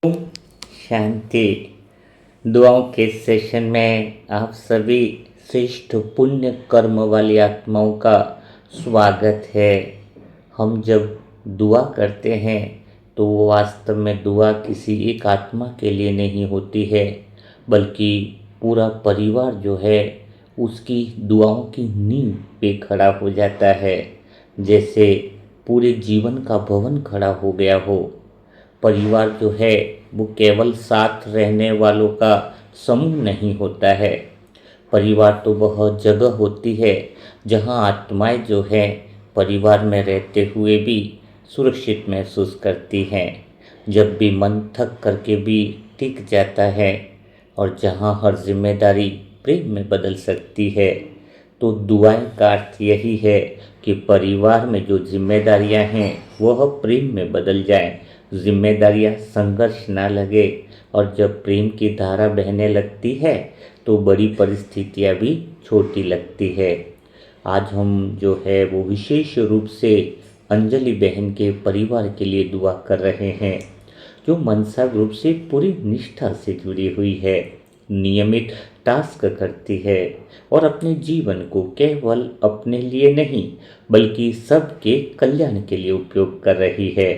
ओम शांति। दुआओं के सेशन में आप सभी श्रेष्ठ पुण्य कर्म वाली आत्माओं का स्वागत है। हम जब दुआ करते हैं तो वो वास्तव में दुआ किसी एक आत्मा के लिए नहीं होती है, बल्कि पूरा परिवार जो है उसकी दुआओं की नींव पे खड़ा हो जाता है। जैसे पूरे जीवन का भवन खड़ा हो गया हो। परिवार जो है वो केवल साथ रहने वालों का समूह नहीं होता है। परिवार तो वह जगह होती है जहां आत्माएं जो है परिवार में रहते हुए भी सुरक्षित महसूस करती हैं। जब भी मन थक करके भी टिक जाता है और जहां हर जिम्मेदारी प्रेम में बदल सकती है। तो दुआएं का अर्थ यही है कि परिवार में जो जिम्मेदारियां हैं वह प्रेम में बदल जाएं, जिम्मेदारियां संघर्ष ना लगे, और जब प्रेम की धारा बहने लगती है तो बड़ी परिस्थितियां भी छोटी लगती है। आज हम जो है वो विशेष रूप से अंजलि बहन के परिवार के लिए दुआ कर रहे हैं, जो मनसा ग्रुप से पूरी निष्ठा से जुड़ी हुई है, नियमित टास्क करती है और अपने जीवन को केवल अपने लिए नहीं बल्कि सबके कल्याण के लिए उपयोग कर रही है।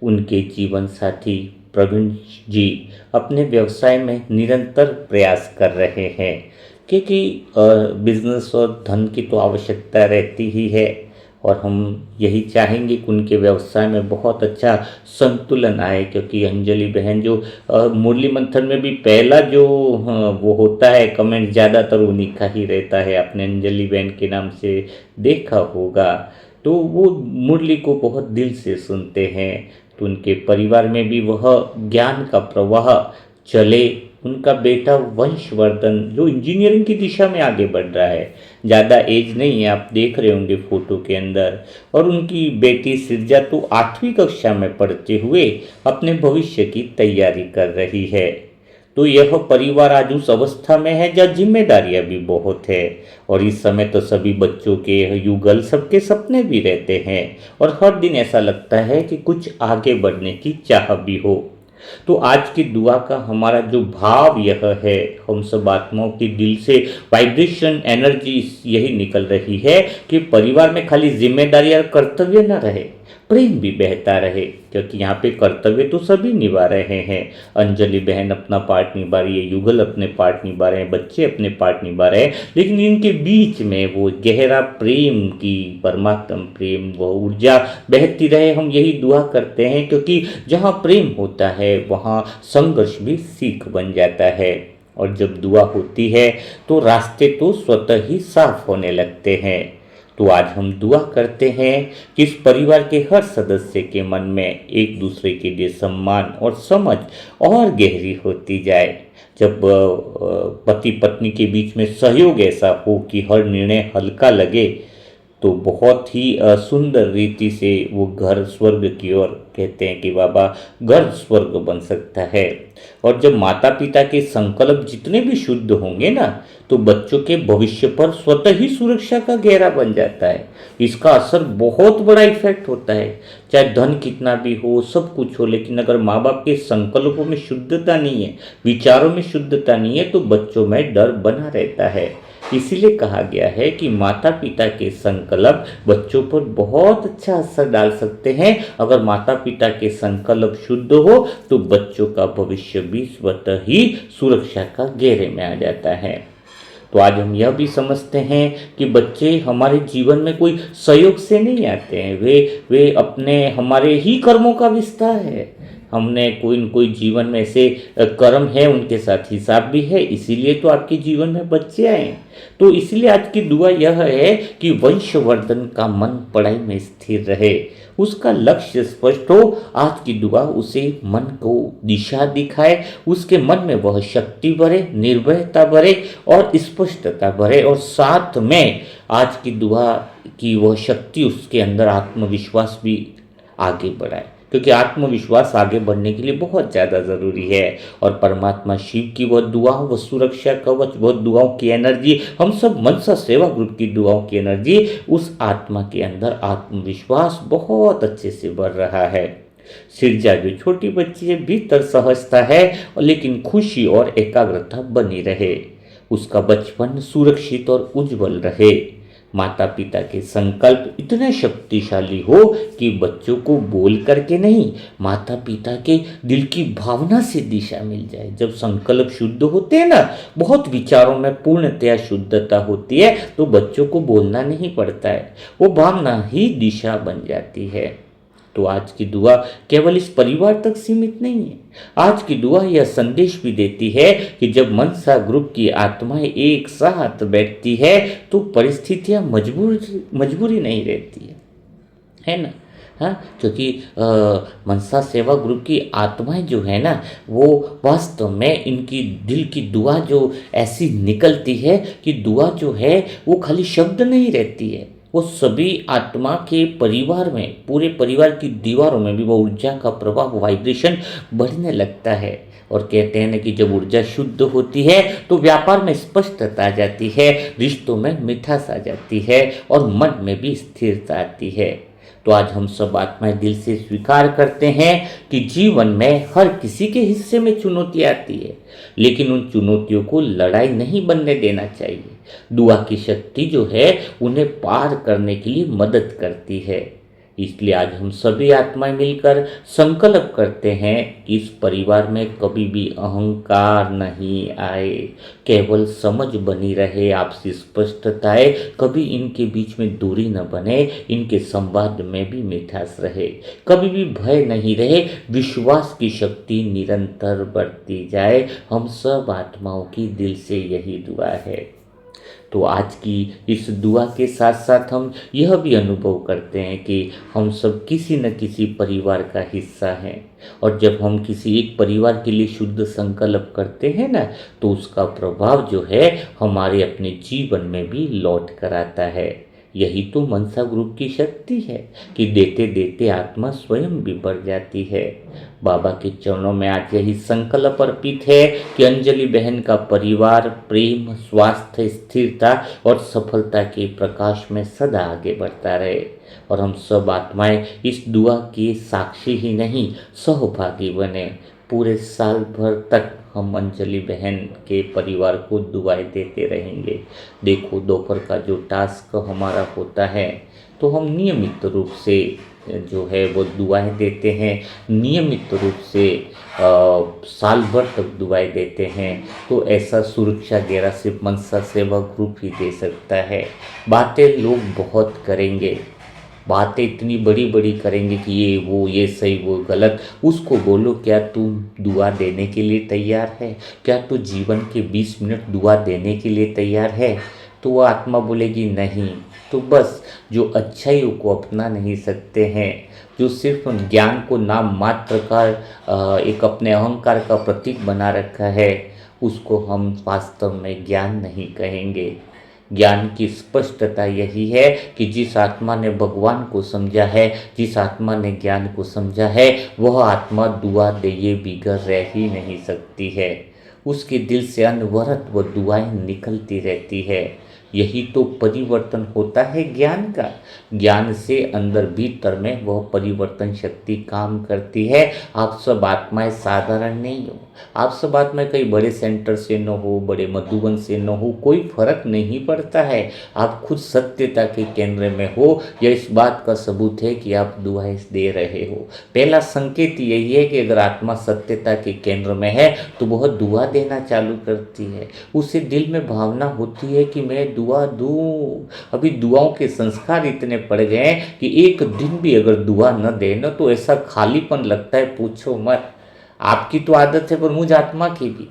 उनके जीवन साथी प्रवीण जी अपने व्यवसाय में निरंतर प्रयास कर रहे हैं, क्योंकि बिजनेस और धन की तो आवश्यकता रहती ही है, और हम यही चाहेंगे कि उनके व्यवसाय में बहुत अच्छा संतुलन आए। क्योंकि अंजलि बहन जो मुरली मंथन में भी पहला जो वो होता है कमेंट ज़्यादातर उन्हीं का ही रहता है। आपने अंजलि बहन के नाम से देखा होगा, तो वो मुरली को बहुत दिल से सुनते हैं। तो उनके परिवार में भी वह ज्ञान का प्रवाह चले। उनका बेटा वंशवर्धन जो इंजीनियरिंग की दिशा में आगे बढ़ रहा है, ज़्यादा एज नहीं है, आप देख रहे होंगे फोटो के अंदर। और उनकी बेटी सिरजा तो 8वीं कक्षा में पढ़ते हुए अपने भविष्य की तैयारी कर रही है। तो यह परिवार आज उस अवस्था में है जहाँ जिम्मेदारियां भी बहुत है, और इस समय तो सभी बच्चों के युगल सबके सपने भी रहते हैं, और हर दिन ऐसा लगता है कि कुछ आगे बढ़ने की चाह भी हो। तो आज की दुआ का हमारा जो भाव यह है, हम सब आत्माओं की दिल से वाइब्रेशन एनर्जी यही निकल रही है कि परिवार में खाली जिम्मेदारी और कर्तव्य न रहे, प्रेम भी बहता रहे। क्योंकि यहाँ पे कर्तव्य तो सभी निभा रहे हैं। अंजलि बहन अपना पार्ट निभा रही है, युगल अपने पार्ट निभा रहे हैं, बच्चे अपने पार्ट निभा रहे हैं, लेकिन इनके बीच में वो गहरा प्रेम की परमात्म प्रेम वो ऊर्जा बहती रहे, हम यही दुआ करते हैं। क्योंकि जहाँ प्रेम होता है वहाँ संघर्ष भी सीख बन जाता है, और जब दुआ होती है तो रास्ते तो स्वतः ही साफ होने लगते हैं। तो आज हम दुआ करते हैं कि इस परिवार के हर सदस्य के मन में एक दूसरे के लिए सम्मान और समझ और गहरी होती जाए। जब पति पत्नी के बीच में सहयोग ऐसा हो कि हर निर्णय हल्का लगे, तो बहुत ही सुंदर रीति से वो घर स्वर्ग की ओर, कहते हैं कि बाबा घर स्वर्ग बन सकता है। और जब माता पिता के संकल्प जितने भी शुद्ध होंगे ना, तो बच्चों के भविष्य पर स्वतः ही सुरक्षा का घेरा बन जाता है। इसका असर बहुत बड़ा इफेक्ट होता है। चाहे धन कितना भी हो, सब कुछ हो, लेकिन अगर माँ बाप के संकल्पों में शुद्धता नहीं है, विचारों में शुद्धता नहीं है, तो बच्चों में डर बना रहता है। इसीलिए कहा गया है कि माता पिता के संकल्प बच्चों पर बहुत अच्छा असर डाल सकते हैं। अगर माता पिता के संकल्प शुद्ध हो तो बच्चों का भविष्य भी स्वतः ही सुरक्षा का घेरे में आ जाता है। तो आज हम यह भी समझते हैं कि बच्चे हमारे जीवन में कोई सहयोग से नहीं आते हैं, वे अपने हमारे ही कर्मों का विस्तार है। हमने कोई न कोई जीवन में ऐसे कर्म है, उनके साथ हिसाब भी है, इसीलिए तो आपके जीवन में बच्चे आए। तो इसलिए आज की दुआ यह है कि वंशवर्धन का मन पढ़ाई में स्थिर रहे, उसका लक्ष्य स्पष्ट हो। आज की दुआ उसे मन को दिशा दिखाए, उसके मन में वह शक्ति भरे, निर्भयता भरे और स्पष्टता भरे, और साथ में आज की दुआ की वह शक्ति उसके अंदर आत्मविश्वास भी आगे बढ़ाए। क्योंकि आत्मविश्वास आगे बढ़ने के लिए बहुत ज़्यादा ज़रूरी है, और परमात्मा शिव की वह दुआ, वह सुरक्षा कवच, वह दुआओं की एनर्जी, हम सब मनसा सेवा ग्रुप की दुआओं की एनर्जी, उस आत्मा के अंदर आत्मविश्वास बहुत अच्छे से बढ़ रहा है। सिरजा जो छोटी बच्ची है भीतर सहजता है और लेकिन खुशी और एकाग्रता बनी रहे, उसका बचपन सुरक्षित और उज्जवल रहे। माता पिता के संकल्प इतने शक्तिशाली हो कि बच्चों को बोल करके नहीं, माता पिता के दिल की भावना से दिशा मिल जाए। जब संकल्प शुद्ध होते हैं ना, बहुत विचारों में पूर्णतया शुद्धता होती है, तो बच्चों को बोलना नहीं पड़ता है, वो भावना ही दिशा बन जाती है। तो आज की दुआ केवल इस परिवार तक सीमित नहीं है। आज की दुआ यह संदेश भी देती है कि जब मनसा ग्रुप की आत्माएं एक साथ बैठती है तो परिस्थितियां मजबूरी नहीं रहती है ना। हाँ, क्योंकि मनसा सेवा ग्रुप की आत्माएं जो है ना, वो वास्तव में इनकी दिल की दुआ जो ऐसी निकलती है कि दुआ जो है वो खाली शब्द नहीं रहती है, वो सभी आत्मा के परिवार में, पूरे परिवार की दीवारों में भी वो ऊर्जा का प्रभाव, वाइब्रेशन बढ़ने लगता है। और कहते हैं ना कि जब ऊर्जा शुद्ध होती है तो व्यापार में स्पष्टता आ जाती है, रिश्तों में मिठास आ जाती है और मन में भी स्थिरता आती है। तो आज हम सब आत्माएं दिल से स्वीकार करते हैं कि जीवन में हर किसी के हिस्से में चुनौती आती है, लेकिन उन चुनौतियों को लड़ाई नहीं बनने देना चाहिए। दुआ की शक्ति जो है उन्हें पार करने के लिए मदद करती है। इसलिए आज हम सभी आत्माएं मिलकर संकल्प करते हैं कि इस परिवार में कभी भी अहंकार नहीं आए, केवल समझ बनी रहे, आपसी स्पष्टताएं, कभी इनके बीच में दूरी न बने, इनके संवाद में भी मिठास रहे, कभी भी भय नहीं रहे, विश्वास की शक्ति निरंतर बढ़ती जाए। हम सब आत्माओं की दिल से यही दुआ है। तो आज की इस दुआ के साथ साथ हम यह भी अनुभव करते हैं कि हम सब किसी न किसी परिवार का हिस्सा हैं, और जब हम किसी एक परिवार के लिए शुद्ध संकल्प करते हैं ना, तो उसका प्रभाव जो है हमारे अपने जीवन में भी लौट कर आता है। यही तो मनसा ग्रुप की शक्ति है कि देते देते आत्मा स्वयं भी बढ़ जाती है। बाबा के चरणों में आज यही संकल्प अर्पित है कि अंजलि बहन का परिवार प्रेम, स्वास्थ्य, स्थिरता और सफलता के प्रकाश में सदा आगे बढ़ता रहे, और हम सब आत्माएं इस दुआ के साक्षी ही नहीं, सहभागी बने। पूरे साल भर तक हम अंजलि बहन के परिवार को दुआएं देते रहेंगे। देखो, दोपहर का जो टास्क हमारा होता है, तो हम नियमित रूप से जो है वो दुआएं देते हैं, नियमित रूप से साल भर तक दुआएं देते हैं। तो ऐसा सुरक्षा घेरा सिर्फ मनसा सेवा ग्रुप ही दे सकता है। बातें लोग बहुत करेंगे, बातें इतनी बड़ी बड़ी करेंगे कि ये वो, ये सही वो गलत, उसको बोलो क्या तू दुआ देने के लिए तैयार है? क्या तू जीवन के 20 मिनट दुआ देने के लिए तैयार है? तो वो आत्मा बोलेगी नहीं। तो बस जो अच्छाइयों को अपना नहीं सकते हैं, जो सिर्फ ज्ञान को नाम मात्र का एक अपने अहंकार का प्रतीक बना रखा है, उसको हम वास्तव में ज्ञान नहीं कहेंगे। ज्ञान की स्पष्टता यही है कि जिस आत्मा ने भगवान को समझा है, जिस आत्मा ने ज्ञान को समझा है, वह आत्मा दुआ दिए बिगड़ रह ही नहीं सकती है। उसके दिल से अनवरत वह दुआएं निकलती रहती है। यही तो परिवर्तन होता है ज्ञान का। ज्ञान से अंदर भीतर में वह परिवर्तन शक्ति काम करती है। आप सब आत्माएं साधारण नहीं हो, आप सब आत्माएं कई बड़े सेंटर से न हो, बड़े मधुबन से न हो, कोई फर्क नहीं पड़ता है। आप खुद सत्यता के केंद्र में हो, यह इस बात का सबूत है कि आप दुआएं दे रहे हो। पहला संकेत यही है कि अगर आत्मा सत्यता के केंद्र में है तो वह दुआ देना चालू करती है। उसे दिल में भावना होती है कि मैं दुआ दूं। अभी दुआओं के संस्कार इतने पड़ गए हैं कि एक दिन भी अगर दुआ न देना तो ऐसा खालीपन लगता है, पूछो मत। आपकी तो आदत है, पर मुझ आत्मा की भी,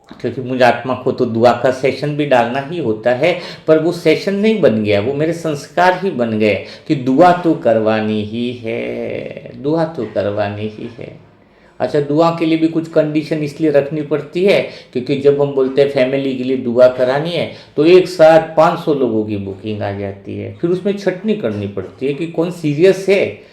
क्योंकि मुझ आत्मा को तो दुआ का सेशन भी डालना ही होता है, पर वो सेशन नहीं बन गया, वो मेरे संस्कार ही बन गए कि दुआ तो करवानी ही है, दुआ तो करवानी ही है। अच्छा, दुआ के लिए भी कुछ कंडीशन इसलिए रखनी पड़ती है क्योंकि जब हम बोलते हैं फैमिली के लिए दुआ करानी है तो एक साथ 500 लोगों की बुकिंग आ जाती है। फिर उसमें छटनी करनी पड़ती है कि कौन सीरियस है,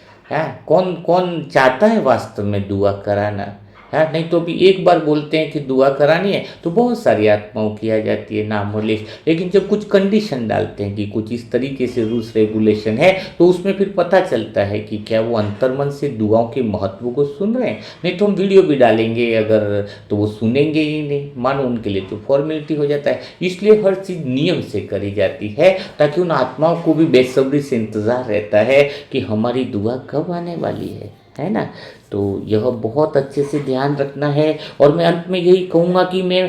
कौन कौन चाहता है वास्तव में दुआ कराना। हाँ, नहीं तो अभी एक बार बोलते हैं कि दुआ करानी है तो बहुत सारी आत्माओं की आ जाती है नामो लिस्ट। लेकिन जब कुछ कंडीशन डालते हैं कि कुछ इस तरीके से रूल्स रेगुलेशन है तो उसमें फिर पता चलता है कि क्या वो अंतर्मन से दुआओं के महत्व को सुन रहे हैं। नहीं तो हम वीडियो भी डालेंगे अगर तो वो सुनेंगे ही नहीं, मानो उनके लिए तो फॉर्मेलिटी हो जाता है। इसलिए हर चीज़ नियम से करी जाती है ताकि उन आत्माओं को भी बेसब्री से इंतज़ार रहता है कि हमारी दुआ कब आने वाली है ना। तो यह बहुत अच्छे से ध्यान रखना है। और मैं अंत में यही कहूँगा कि मैं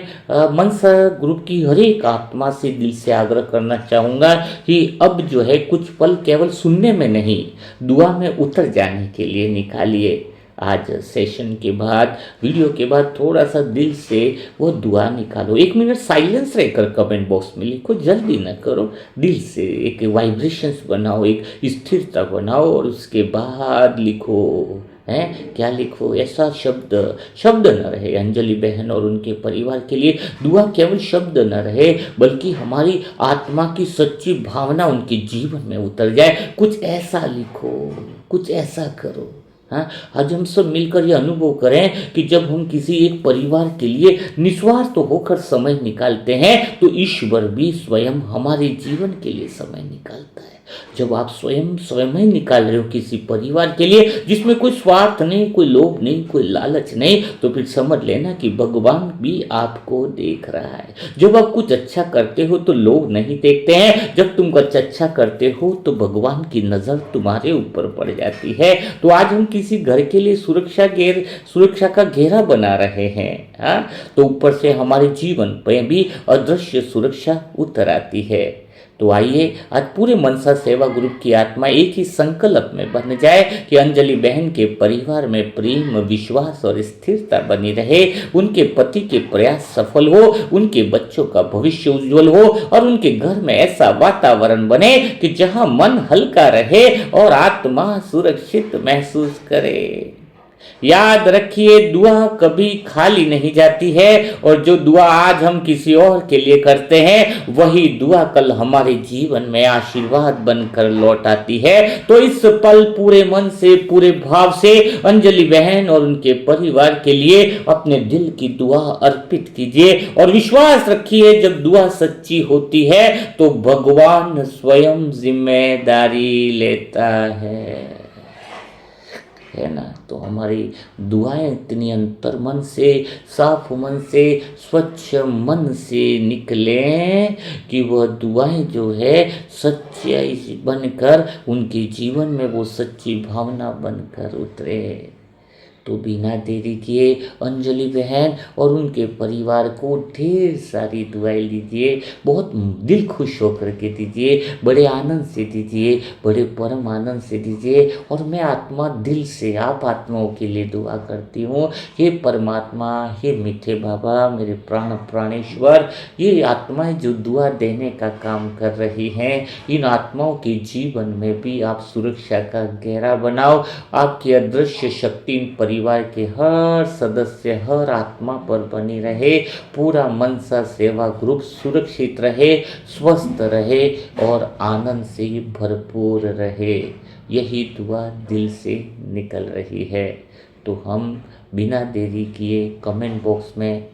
मनसा ग्रुप की हर एक आत्मा से दिल से आग्रह करना चाहूँगा कि अब जो है कुछ पल केवल सुनने में नहीं, दुआ में उतर जाने के लिए निकालिए। आज सेशन के बाद, वीडियो के बाद थोड़ा सा दिल से वो दुआ निकालो। 1 मिनट साइलेंस रहकर कमेंट बॉक्स में लिखो, जल्दी न करो। दिल से एक वाइब्रेशंस बनाओ, एक स्थिरता बनाओ और उसके बाद लिखो। हैं क्या लिखो? ऐसा शब्द न रहे अंजलि बहन और उनके परिवार के लिए दुआ केवल शब्द न रहे, बल्कि हमारी आत्मा की सच्ची भावना उनके जीवन में उतर जाए। कुछ ऐसा लिखो, कुछ ऐसा करो। हाँ, आज हम सब मिलकर ये अनुभव करें कि जब हम किसी एक परिवार के लिए निस्वार्थ होकर समय निकालते हैं तो ईश्वर भी स्वयं हमारे जीवन के लिए समय निकालता है। जब आप स्वयं समय निकाल रहे हो किसी परिवार के लिए जिसमें कोई स्वार्थ नहीं, कोई लोभ नहीं, कोई लालच नहीं, तो फिर समझ लेना कि भगवान भी आपको देख रहा है। जब आप कुछ अच्छा करते हो तो लोग नहीं देखते हैं, जब तुम कुछ अच्छा करते हो तो भगवान की नज़र तुम्हारे ऊपर पड़ जाती है। तो आज हम किसी घर के लिए सुरक्षा का घेरा बना रहे हैं, हाँ, तो ऊपर से हमारे जीवन पर भी अदृश्य सुरक्षा उतर आती है। तो आइए आज पूरे मनसा सेवा ग्रुप की आत्मा एक ही संकल्प में बन जाए कि अंजलि बहन के परिवार में प्रेम, विश्वास और स्थिरता बनी रहे, उनके पति के प्रयास सफल हो, उनके बच्चों का भविष्य उज्जवल हो और उनके घर में ऐसा वातावरण बने कि जहां मन हल्का रहे और आत्मा सुरक्षित महसूस करे। याद रखिए, दुआ कभी खाली नहीं जाती है और जो दुआ आज हम किसी और के लिए करते हैं वही दुआ कल हमारे जीवन में आशीर्वाद बनकर लौट आती है। तो इस पल पूरे मन से, पूरे भाव से अंजलि बहन और उनके परिवार के लिए अपने दिल की दुआ अर्पित कीजिए और विश्वास रखिए जब दुआ सच्ची होती है तो भगवान स्वयं जिम्मेदारी लेता है ना। तो हमारी दुआएं इतनी अंतर मन से, साफ मन से, स्वच्छ मन से निकलें कि वह दुआएं जो है सच्चाई बनकर उनके जीवन में वो सच्ची भावना बनकर उतरे। तो बिना देरी किए अंजलि बहन और उनके परिवार को ढेर सारी दुआएं दीजिए, बहुत दिल खुश होकर के दीजिए, बड़े आनंद से दीजिए, बड़े परम आनंद से दीजिए। और मैं आत्मा दिल से आप आत्माओं के लिए दुआ करती हूँ, हे परमात्मा, हे मीठे बाबा, मेरे प्राण प्राणेश्वर, ये आत्माएं जो दुआ देने का काम कर रही हैं, इन आत्माओं के जीवन में भी आप सुरक्षा का घेरा बनाओ। आपकी अदृश्य शक्ति इन परिवार के हर सदस्य, हर आत्मा पर बनी रहे। पूरा मनसा सेवा ग्रुप सुरक्षित रहे, स्वस्थ रहे और आनंद से भरपूर रहे। यही दुआ दिल से निकल रही है। तो हम बिना देरी किए कमेंट बॉक्स में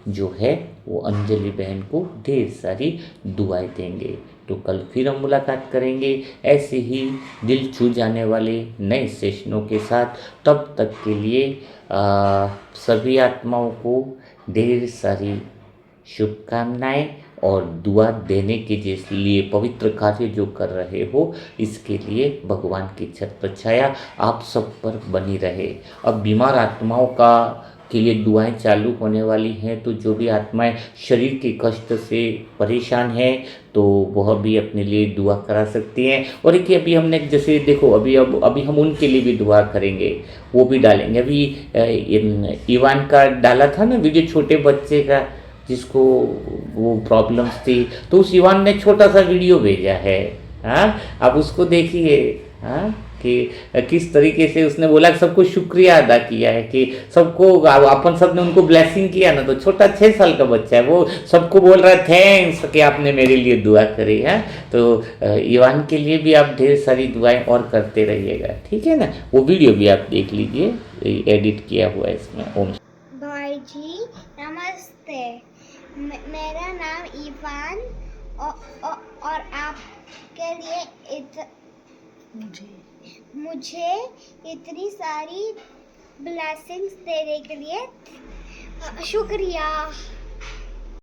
जो है वो अंजलि बहन को ढेर सारी दुआएं देंगे। तो कल फिर हम मुलाकात करेंगे ऐसे ही दिल छू जाने वाले नए सेशनों के साथ। तब तक के लिए सभी आत्माओं को ढेर सारी शुभकामनाएं और दुआ देने के लिए पवित्र कार्य जो कर रहे हो इसके लिए भगवान की छत्र छाया आप सब पर बनी रहे। अब बीमार आत्माओं के लिए दुआएं चालू होने वाली हैं, तो जो भी आत्माएं शरीर के कष्ट से परेशान हैं तो वह भी अपने लिए दुआ करा सकती हैं। और एक अभी हमने जैसे देखो अभी हम उनके लिए भी दुआ करेंगे, वो भी डालेंगे। अभी इवान का डाला था ना वीडियो, छोटे बच्चे का जिसको वो प्रॉब्लम्स थी, तो उस इवान ने छोटा सा वीडियो भेजा है। हाँ, आप उसको देखिए। हाँ, कि किस तरीके से उसने बोला कि सबको शुक्रिया अदा किया है, कि सबको अपन सब ने उनको ब्लेसिंग किया ना। तो छोटा 6 साल का बच्चा है, वो सबको बोल रहा है थैंक्स कि आपने मेरे लिए दुआ करी है। तो इवान के लिए भी आप ढेर सारी दुआएं और करते रहिएगा, ठीक है ना। वो वीडियो भी आप देख लीजिए, एडिट किया हुआ है इसमें। ओम। जी नमस्ते। मेरा नाम इवान और आपके लिए मुझे इतनी सारी ब्लेसिंग्स देने के लिए शुक्रिया।